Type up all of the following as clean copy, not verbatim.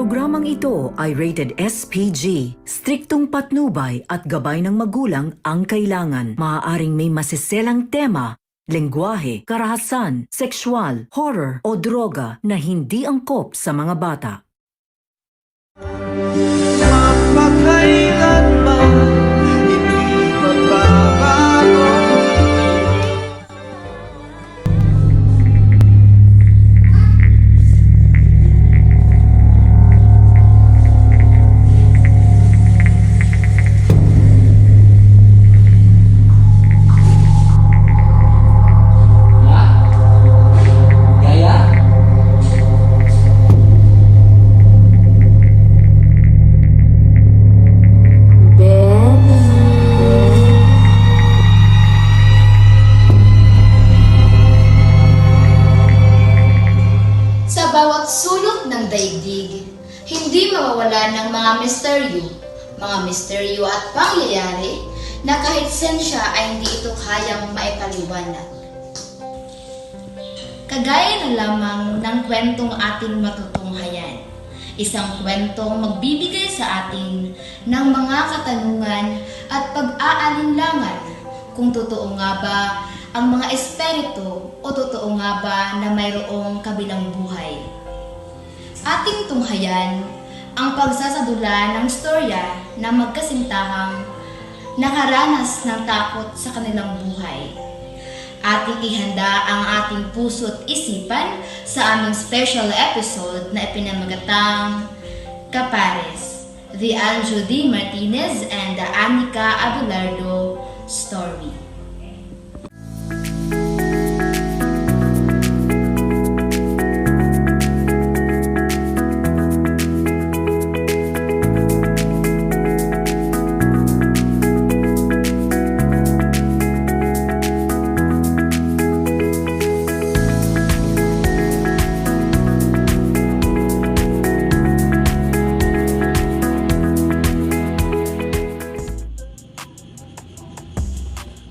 programang ito ay rated SPG. Striktong patnubay at gabay ng magulang ang kailangan. Maaaring may masiselang tema, lengguwahe, karahasan, sexual, horror o droga na hindi angkop sa mga bata. Mapakailanman hindi magbabago. Sa bawat sulok ng daigdig, hindi mawawala ng mga misteryo at pangyayari na kahit sensya ay hindi ito kayang maipaliwanag. Kagaya na lamang ng kwentong ating matutunghayan, isang kwentong magbibigay sa atin ng mga katanungan at pag-aalinlangan kung totoo nga ba ang mga espiritu o totoo nga ba na mayroong kabilang buhay. Ating tunghayan ang pagsasadula ng storya na magkasintahang nakaranas ng takot sa kanilang buhay. Ating ihanda ang ating puso't isipan sa aming special episode na ipinamagatang Kapares, the Anjo D. Martinez and the Anika Abelardo story.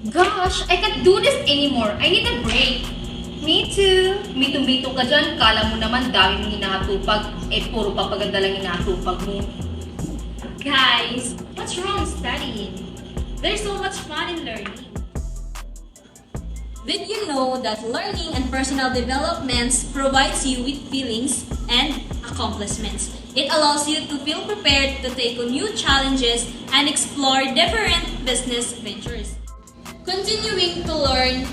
Gosh, I can't do this anymore. I need a break. Me too. Mito-mito ka dyan. Kala mo naman dami mong inahatupag. Puro papaganda lang inahatupag mo. Guys, what's wrong studying? There's so much fun in learning. Did you know that learning and personal development provides you with feelings and accomplishments? It allows you to feel prepared to take on new challenges and explore different business ventures. Continuing to learn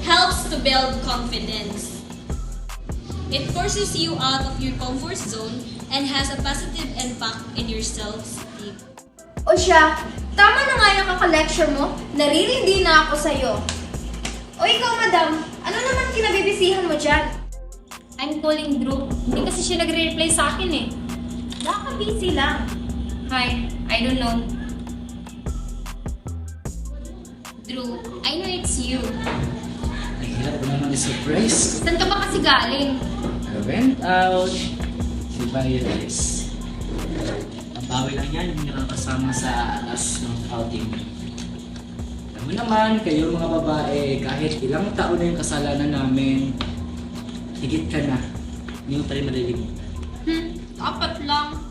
helps to build confidence. It forces you out of your comfort zone and has a positive impact in your self-esteem. O siya, tama na nga yung kaka-lecture mo. Naririndi na ako sa'yo. O ikaw, madam, ano naman kinabibisihan mo dyan? I'm calling Drew. Hindi kasi siya nagre-reply sa akin eh. Baka busy lang. Hi, I don't know. Drew, I know it's you. Ay, hirap ko naman i-surprise. Saan ka ba kasi galing? I went out. Si Violet. Ang bawi lang yan, yung nakakasama sa last ng outing. Alam mo naman, kayo mga babae, kahit ilang taon na yung kasalanan namin, higit ka na. Hindi mo pa rin malilimutan. Dapat lang.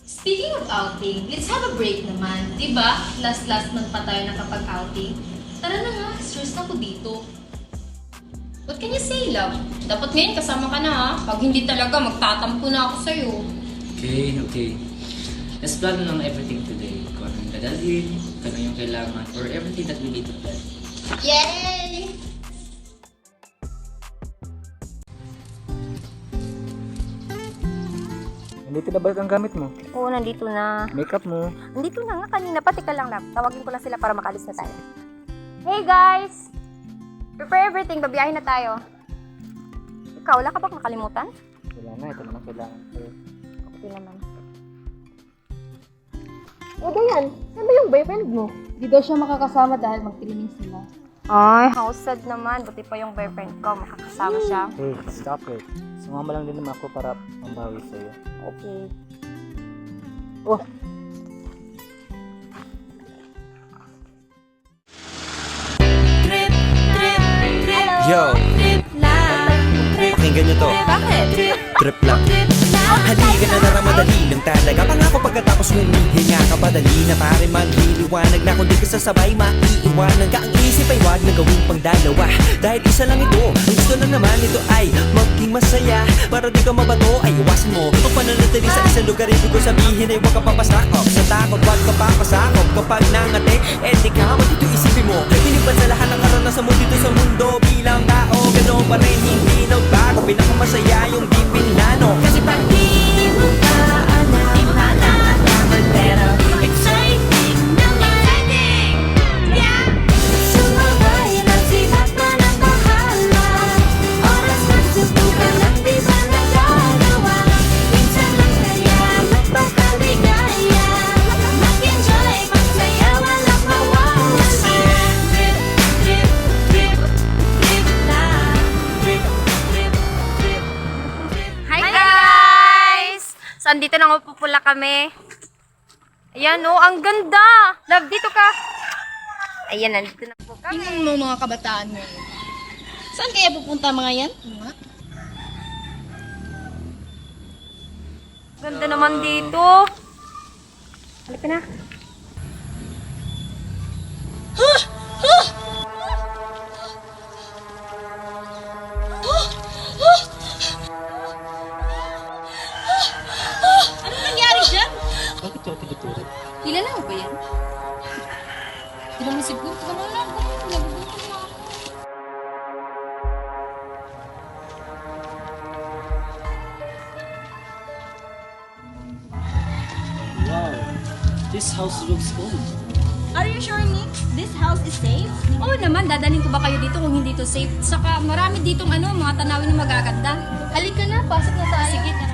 Speaking of outing, let's have a break naman. Diba? Last month pa tayo nakapag-outing. Tara na nga, stress na ko dito. What can you say, love? Dapat ngayon kasama ka na ha. Pag hindi talaga, magtatampo na ako sa'yo. Okay. Let's plan on everything today. Kung anong dadalhin, kung ano yung kailangan, or everything that we need to plan. Yay! Nandito na ba ang gamit mo? Oo, nandito na. Makeup mo? Nandito na nga kanina. Pati ka lang, love. Tawagin ko lang sila para makalis na tayo. Hey, guys! Prepare everything. Babiyahin na tayo. Ikaw, wala ka bang nakalimutan? Wala na, ito naman kailangan ko. Okay naman. O, Dayan, saan ba yung boyfriend mo? Di daw siya makakasama dahil magtilining sila. Ay, how sad naman. Buti pa yung boyfriend ko. Makakasama siya. Hey, stop it. Sumama lang din naman ako para mambawi sa'yo. Okay. Oh! Yo, Pakinggan nyo to. Bakit? Trip lang. Halika na lang, madali lang talaga. Pangako pagkatapos humihinga ka, padali na pare magliliwanag na kung di ka sasabay, maiiwanan ka. Ang isip ay wag na gawing pangdalawa, dahil isa lang ito. Ang gusto lang naman ito ay maging masaya. Para di ka mabato ay iwasan mo ang pananatili sa isang lugar. Ibig ko sabihin ay wag ka papasakop sa takot, wag ka papasakop. Kapag nangate, di ka dito isipin mo. Hinipan sa lahat ng karanasan mo dito sa mundo. Bilang tao, ganoon pa rin hindi nagbago. Pinakamasaya yung di pinlano. Kasi pag di mo ka alam, di mo ka nalaman, pero exciting naman. Yeah! Sumabay lang sibat ka ng bahala. Oras ng subukan at di ba nagagawa. Minsan lang kaya magpakaligaya. Mag-enjoy, magsaya, walang mawawala. Trip, trip, trip, trip lang. Trip, trip, trip, trip. Hi guys! So, andito na nga pupula kami. Ayan oh, ang ganda! Love, dito ka! Ayan, nandito na po kami. Tingnan mo mga kabataan mo. Saan kaya pupunta mga yan? Ganda naman dito. Halika na. Ano nangyari dyan? Bakit yung tigiturin? Kilala mo ba yan? Hindi naman siguro. Tama lang. Nagugutom na ako. Wow, this house looks old. Are you sure, Nick? This house is safe? Oo naman, dadalhin ko ba kayo dito kung hindi to safe? Saka marami ditong mga tanawin na magaganda. Halika na, pasok na tayo. Sige, tara.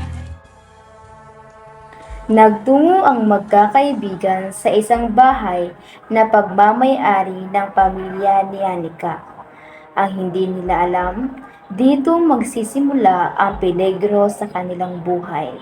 Nagtungo ang magkakaibigan sa isang bahay na pagmamay-ari ng pamilya ni Anika. Ang hindi nila alam, dito magsisimula ang peligro sa kanilang buhay.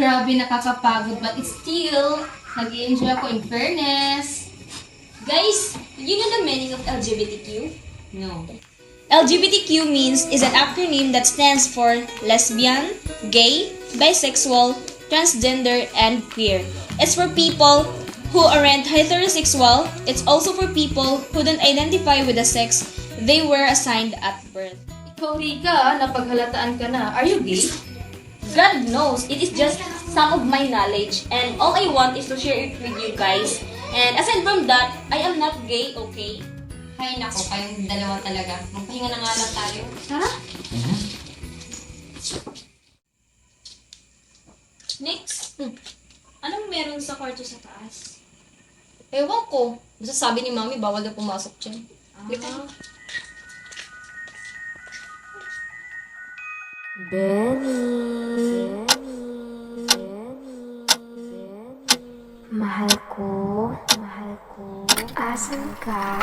Grabe, nakakapagod, but still, nag-i-enjoy ako in fairness. Guys, you know the meaning of LGBTQ? No. LGBTQ is an acronym that stands for lesbian, gay, bisexual, transgender, and queer. It's for people who aren't heterosexual. It's also for people who don't identify with the sex they were assigned at birth. Ikaw, Rika, napaghalataan ka na. Are you gay? God knows, it is just some of my knowledge, and all I want is to share it with you guys. And aside from that, I am not gay, okay? Ay, nako, kayong dalawa talaga. Magpahinga na nga lang tayo. Ha? Next, anong meron sa kwarto sa taas? Ewan ko. Basta sabi ni Mami, bawal na pumasok dyan. Halika. Mahal ko, asan ka?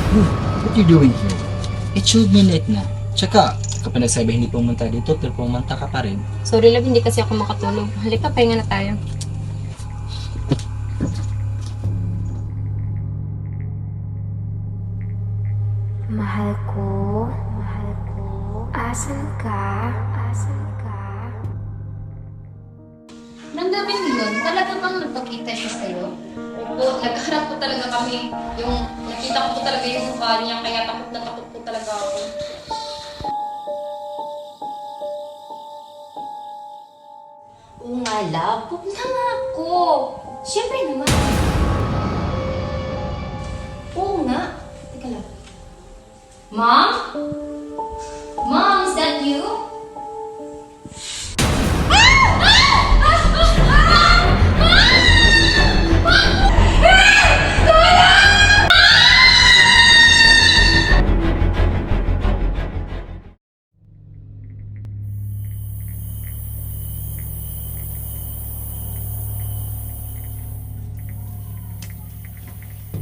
What you doing here? It should be late na. Tsaka, kapag nagsabi hindi pumunta dito, pero pumunta ka pa rin. Sorry love, hindi kasi ako makatulog. Halika, pahinga na tayo. Mahal ko, asan ka? Nang gabi yun, talaga bang nagpakita siya sa'yo? Opo, nagharap po talaga kami. Nakita ko po talaga yung mukha niya, kaya takot na takot po talaga ako. Oo nga, love. Huwag na nga ako. Siyempre naman. Oo nga. Teka lang. Mom? Mom, is that you?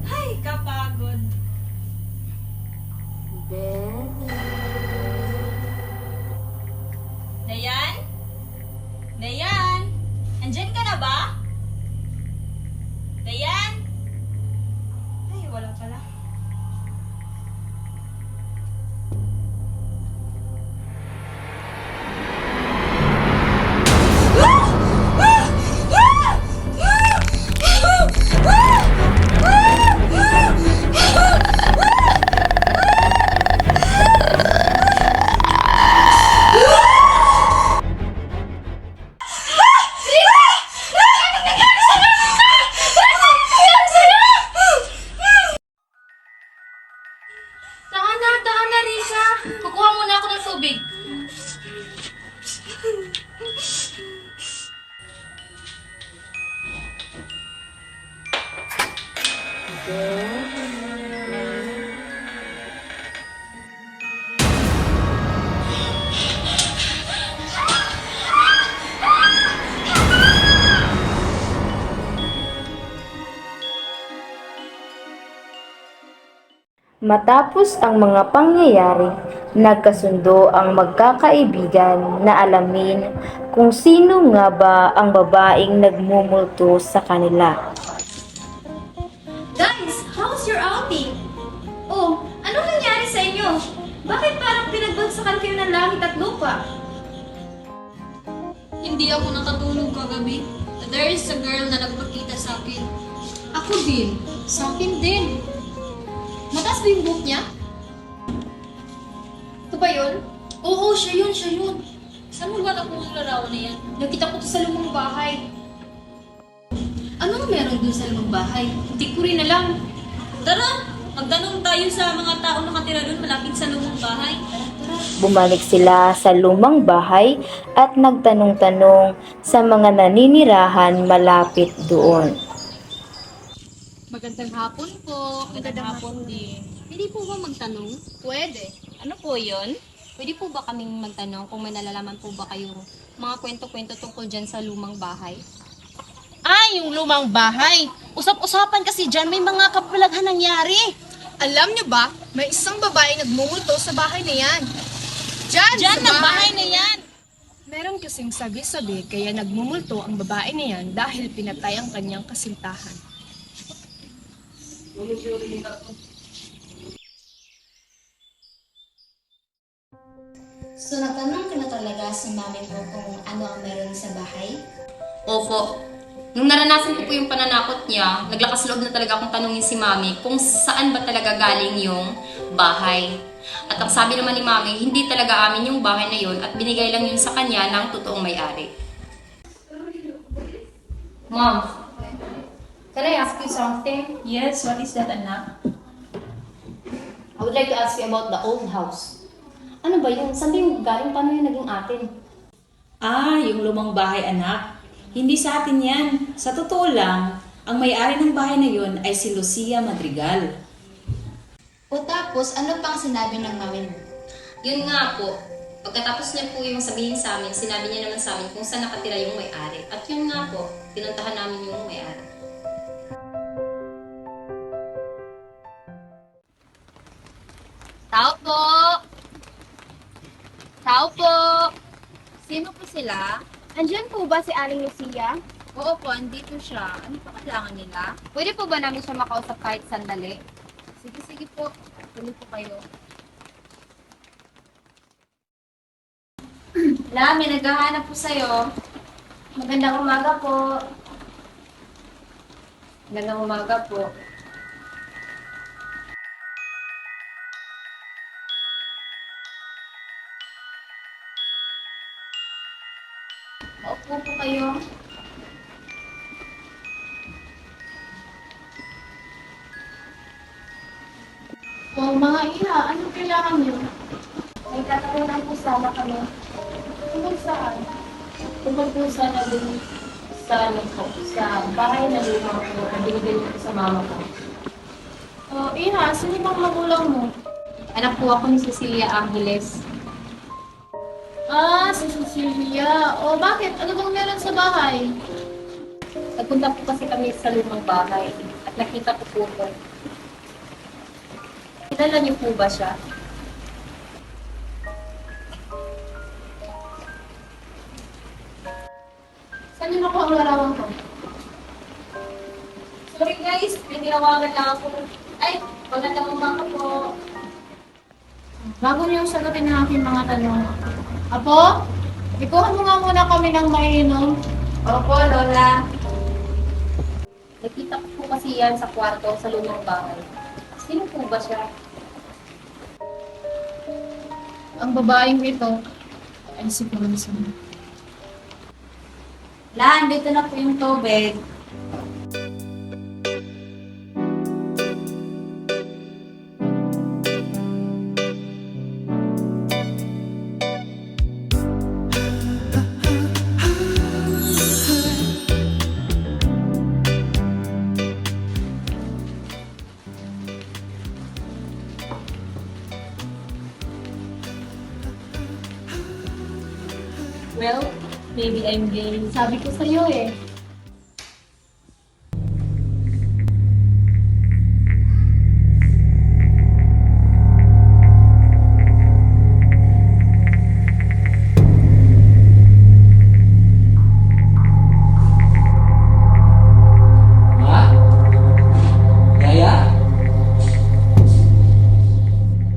Ay, kapagod. Dayan? Dayan? Andyan ka na ba? Dayan? Ay, wala pala. Tahan na, Rika. Kukuha muna ako ng tubig. Matapos ang mga pangyayari, nagkasundo ang magkakaibigan na alamin kung sino nga ba ang babaeng nagmumulto sa kanila. Guys, how's your outing? Oh, anong nangyari sa inyo? Bakit parang pinagbagsakan kayo ng langit at lupa? Hindi ako nakatulog kagabi. There is a girl na nagpakita sa akin. Ako din. Sa akin din. Mataas ba yung buhok niya? Ito ba yun? Oo, siya yun. Saan mo ba nakuha yung larawan na yan? Nakita ko to sa lumang bahay. Anong meron dun sa lumang bahay? Hindi ko rin alam. Tara, magtanong tayo sa mga taong nakatira doon malapit sa lumang bahay. Bumalik sila sa lumang bahay at nagtanong-tanong sa mga naninirahan malapit doon. Magandang hapon po. Magandang hapon din. Pwede po ba magtanong? Pwede. Ano po yun? Pwede po ba kaming magtanong kung may nalalaman po ba kayo mga kwento-kwento tungkol dyan sa lumang bahay? Yung lumang bahay. Usap-usapan kasi dyan, may mga kapalaghan nangyari. Alam niyo ba, may isang babae nagmumulto sa bahay na yan. Dyan ang bahay na yan. Meron kasing sabi-sabi kaya nagmumulto ang babae na yan dahil pinatay ang kanyang kasintahan. So, nagtanong ka na talaga sa mami mo kung ano ang meron sa bahay? Opo. Nung naranasan ko po yung pananakot niya, naglakas loob na talaga akong tanungin si Mami kung saan ba talaga galing yung bahay. At ang sabi naman ni Mami, hindi talaga amin yung bahay na yun at binigay lang yun sa kanya ng totoong may-ari. Mom, can I ask you something? Yes, what is that, anak? I would like to ask you about the old house. Ano ba yun? Saan ba yung galing? Paano yung naging atin? Yung lumang bahay, anak. Hindi sa atin yan. Sa totoo lang, ang may-ari ng bahay na yun ay si Lucia Madrigal. O tapos, ano pang sinabi ng mami mo? Yun nga po. Pagkatapos niya po yung sabihin sa amin, sinabi niya naman sa amin kung saan nakatira yung may-ari. At yun nga po, pinuntahan namin yung may-ari. Tao po! Tao po! Sino po sila? Andyan po ba si Aling Lucia? Oo po, andito siya. Ano po kailangan nila? Pwede po ba namin siya makausap kahit sandali? Sige po. Tuloy po kayo. La, may naghahanap po sa'yo. Magandang umaga po. Magandang umaga po. Maupo po kayo. O mga ina, anong kailangan niyo? May tatanungan po sana kami. Tungkol saan? Tungkol po sana din sa ano po, sa bahay na lupa po na binigay niyo po sa mama ko. O ina, sino bang magulang mo? Anak po ako ni Cecilia Angeles. Ah, si Cecilia. O bakit? Ano bang meron sa bahay? Nagpunta po kasi kami sa lumang bahay at nakita ko po po. Kilala niyo po ba siya? Saan niyo nakuha ang larawan ko? Sorry guys, may tinawagan lang ako. Ay, magandang umaga po. Bago niyo sagutin ang aking mga tanong. Apo, ikuha mo nga muna kami ng mainom. Opo, Lola. Nakita ko po kasi yan sa kwarto sa lumang bahay. Sino po ba siya? Ang babaeng ito ay si Corazon. La, dito na po yung tubig. Well, maybe I'm gay. Sabi ko sa'yo eh. Ma? Yaya?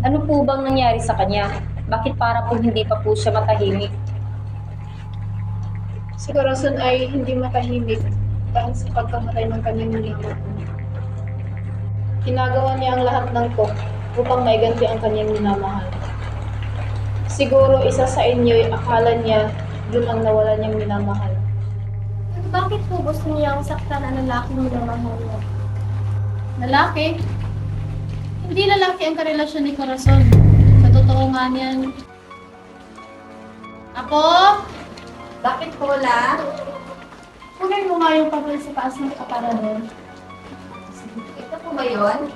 Ano po bang nangyari sa kanya? Bakit para po hindi pa po siya matahimik? Si Corazon ay hindi matahimik dahil sa pagkamatay ng kanyang ninang. Ginagawa niya ang lahat ng to upang maiganti ang kanyang minamahal. Siguro isa sa inyo'y akala niya yun ang nawala niyang minamahal. Bakit po gusto niyang saktan ang lalaking minamahal niya? Lalaki? Hindi lalaki ang karelasyon ni Corazon. Sa totoo nga niyan. Apo? Bakit po, La? Kunin mo nga yung papel sa taas ng aparador. Ito po ba yun?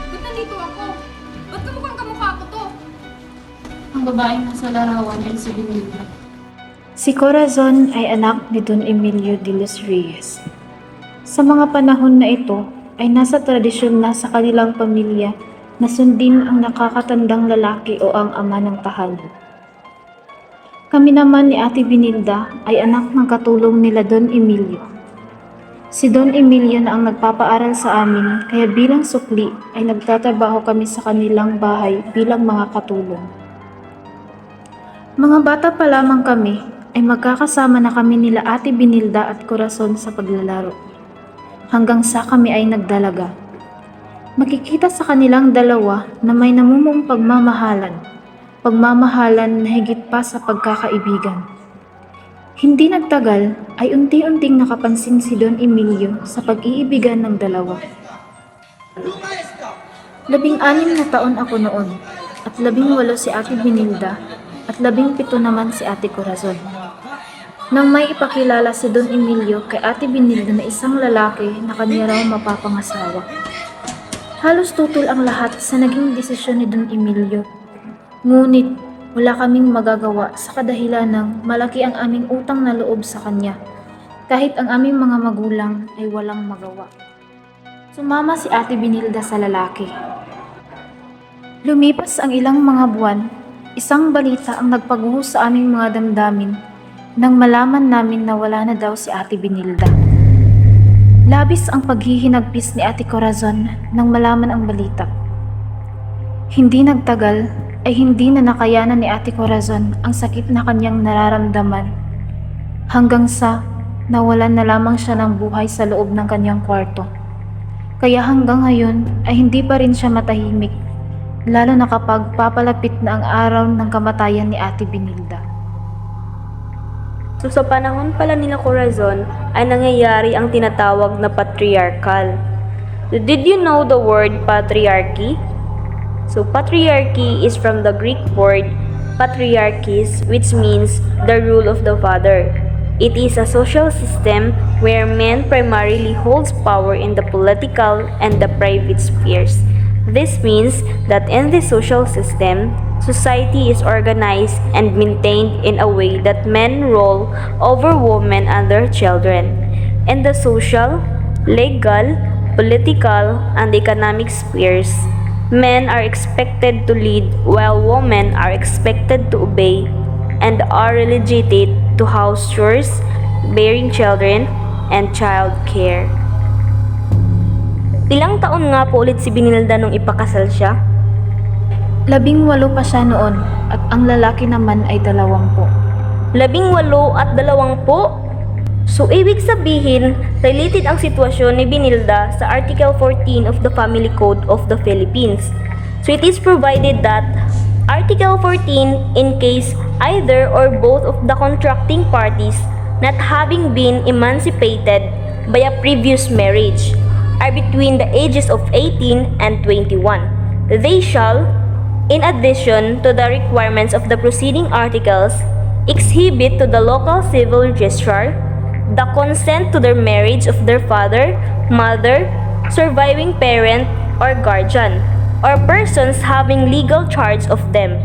Ba't nandito ako? Ba't kamukha ko to? Ang babaeng nasa larawan ay si Benilda. Si Corazon ay anak ni Don Emilio de los Reyes. Sa mga panahon na ito ay nasa tradisyon na sa kanilang pamilya na sundin ang nakakatandang lalaki o ang ama ng tahanan. Kami naman ni Ate Benilda ay anak ng katulong nila Don Emilio. Si Don Emilio na ang nagpapaaral sa amin kaya bilang sukli ay nagtatrabaho kami sa kanilang bahay bilang mga katulong. Mga bata pa lamang kami ay magkakasama na kami nila Ate Benilda at Corazon sa paglalaro. Hanggang sa kami ay nagdalaga. Makikita sa kanilang dalawa na may namumuong pagmamahalan. Pagmamahalan na higit pa sa pagkakaibigan. Hindi nagtagal ay unti-unting nakapansin si Don Emilio sa pag-iibigan ng dalawa. 16 na taon ako noon at 18 si Ate Benilda at 17 naman si Ate Corazon. Nang may ipakilala si Don Emilio kay Ate Binilda na isang lalaki na kanya raw mapapangasawa. Halos tutol ang lahat sa naging desisyon ni Don Emilio. Ngunit wala kaming magagawa sa kadahilan ng malaki ang aming utang na loob sa kanya, kahit ang aming mga magulang ay walang magawa. Sumama si Ate Binilda sa lalaki. Lumipas ang ilang mga buwan, isang balita ang nagpaguho sa aming mga damdamin nang malaman namin na wala na daw si Ate Binilda. Labis ang paghihinagpis ni Ate Corazon nang malaman ang balita. Hindi nagtagal ay hindi na nakayanan ni Ate Corazon ang sakit na kanyang nararamdaman hanggang sa nawalan na lamang siya ng buhay sa loob ng kanyang kwarto. Kaya hanggang ngayon ay hindi pa rin siya matahimik, lalo na kapag papalapit na ang araw ng kamatayan ni Ate Binilda. So sa panahon pala nila Corazon ay nangyayari ang tinatawag na patriarchal. Did you know the word patriarchy? So patriarchy is from the Greek word patriarchis, which means the rule of the father. It is a social system where men primarily holds power in the political and the private spheres. This means that in the social system, society is organized and maintained in a way that men rule over women and their children. In the social, legal, political, and economic spheres, men are expected to lead while women are expected to obey and are relegated to house chores, bearing children, and child care. Ilang taon nga po ulit si Binilda nung ipakasal siya? 18 pa siya noon at ang lalaki naman ay 20. 18 at 20? So, ibig sabihin, related ang sitwasyon ni Binilda sa Article 14 of the Family Code of the Philippines. So, it is provided that Article 14, in case either or both of the contracting parties not having been emancipated by a previous marriage are between the ages of 18 and 21. They shall, in addition to the requirements of the preceding articles, exhibit to the local civil registrar the consent to their marriage of their father, mother, surviving parent, or guardian, or persons having legal charge of them,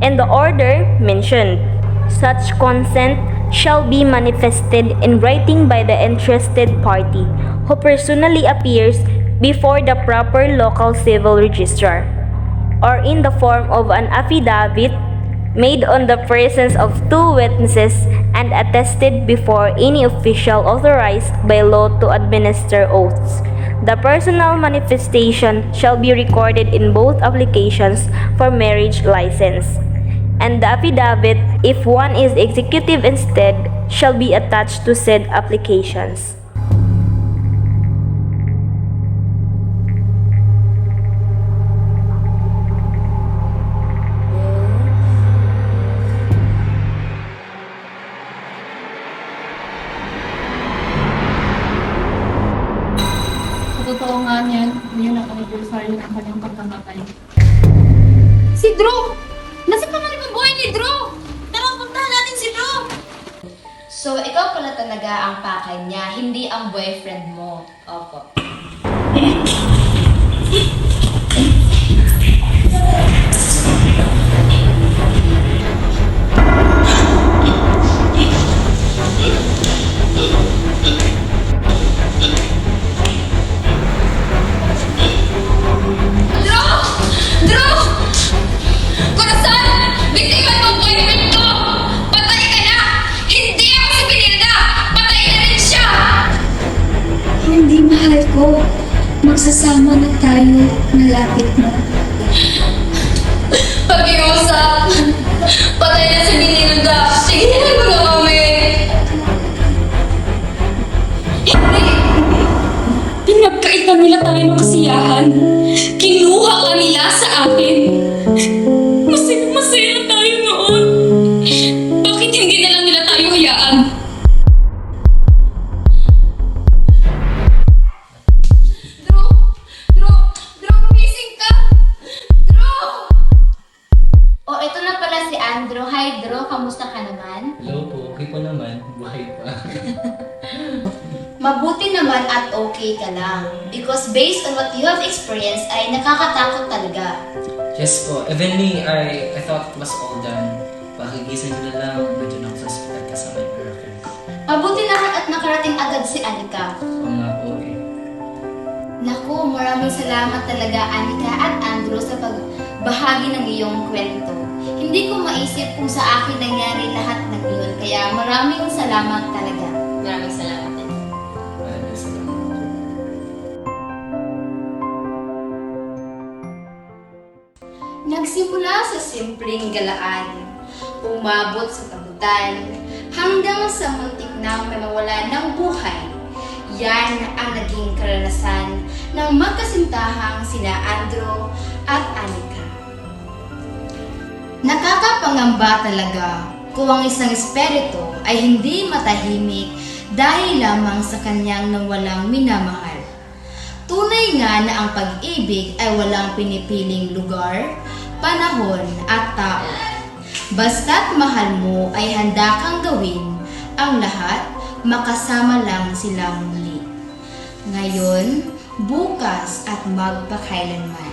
in the order mentioned. Such consent shall be manifested in writing by the interested party who personally appears before the proper local civil registrar, or in the form of an affidavit made on the presence of 2 witnesses and attested before any official authorized by law to administer oaths. The personal manifestation shall be recorded in both applications for marriage license, and the affidavit, if one is executive instead, shall be attached to said applications. Totoo nga niyan, yun ang anniversary ng kanyang pagkamatay. Si Drew! Nasaan pa man ang buhay ni Drew? Tara, puntahan natin si Drew! So, ikaw pala talaga ang pakay niya, hindi ang boyfriend mo. Opo. Hindi, mahal ko. Magsasama na tayo. Malapit na. Pag-iusap! Patay na si Binilda! Tigilan mo na kami! Hindi! Pinagkaitan nila tayo ng kasiyahan. Kinuha ka nila sa akin. Masaya tayo noon. Bakit hindi na lang nila tayo hayaan? Drew, gumising ka! Drew! O, ito na pala si Andrew. Hi, Drew. Kamusta ka naman? Hello po, okay po naman, buhay pa. Mabuti naman at okay ka lang. Because based on what you have experienced ay nakakatakot talaga. Yes po. Eventually, I thought it was all done. Pakigising ko na lang, nandiyan ako sa hospital kasama yung girlfriend. Mabuti naman at nakarating agad si Anika. Oo nga po eh. Naku, maraming salamat talaga Anika at Andrew sa pagbahagi ng iyong kwento. Hindi ko maisip kung sa akin nangyari lahat ng iyon. Kaya maraming salamat talaga. Maraming salamat din. Maraming salamat. Nagsimula sa simpleng galaan, umabot sa kabutan, hanggang sa muntik nang mawala ng buhay. Yan ang naging karanasan ng magkasintahang sina Andrew at Anika. Nakakapangamba talaga kung ang isang espiritu ay hindi matahimik dahil lamang sa kanyang nawalang minamahal. Tunay nga na ang pag-ibig ay walang pinipiling lugar, panahon at tao. Basta't mahal mo ay handa kang gawin ang lahat, makasama lang sila muli. Ngayon, bukas at magpakailanman.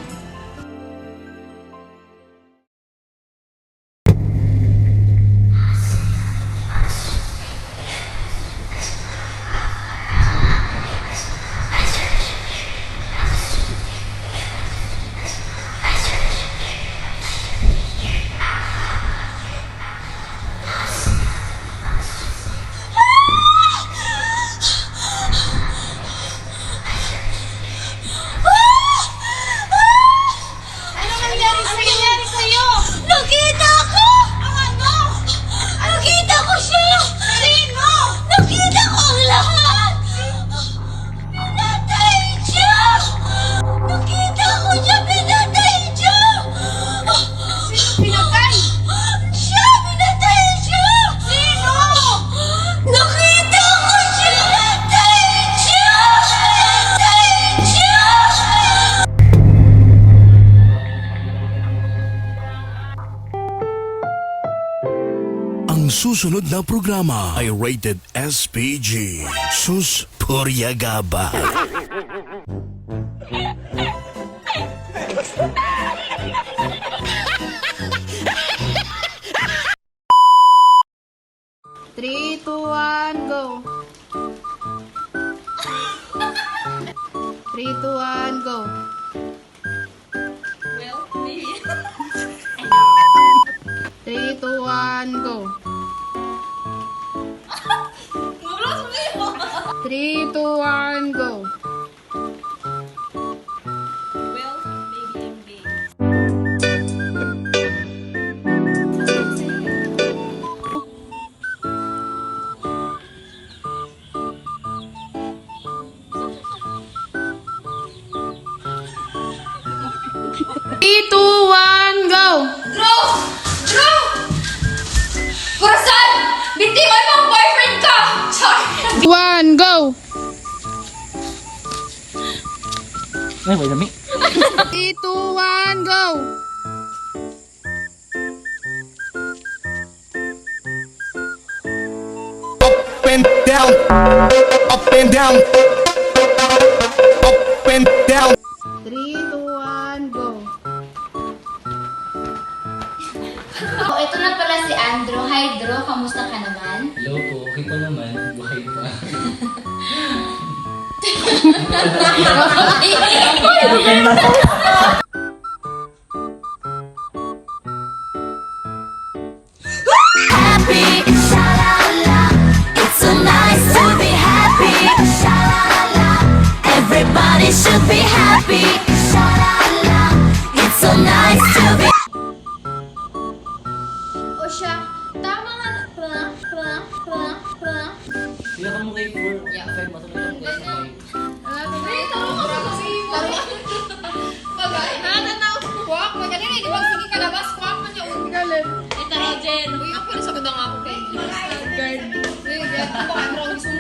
Ang susunod na programa ay rated SPG. Sus Puryagaba. Three, two, one, go. 3, 2, 1, go. Well, maybe. 3, 2, 1, go. 3, 2, 1, go. Well, maybe I'm gay. Three, two, one, go! Drew! Drew! Corazon! Bitiwan mo ang boyfriend ka! Char! 1, go! Ay, wait, lami. 3, 2, 1, go! Up and down. Up and down. Up and down. 3, 2, 1, go! Oh, ito na pala si Andrew. Hi, Drew. Kamusta ka naman? Hello po, okay po naman, buhay pa. Happy, sha-la-la. It's so nice to be happy, sha-la-la. Everybody should be happy, sha-la-la. It's so nice to be. O siya, tama nga. Sila ka mo kay Fur. Yeah, fair mo. Tulungan ko kay. Ito, Roger. Uy, ako pala sa gudang ako kay. Guard. Uy, guard. Ano ba, Andrew? Gusto mo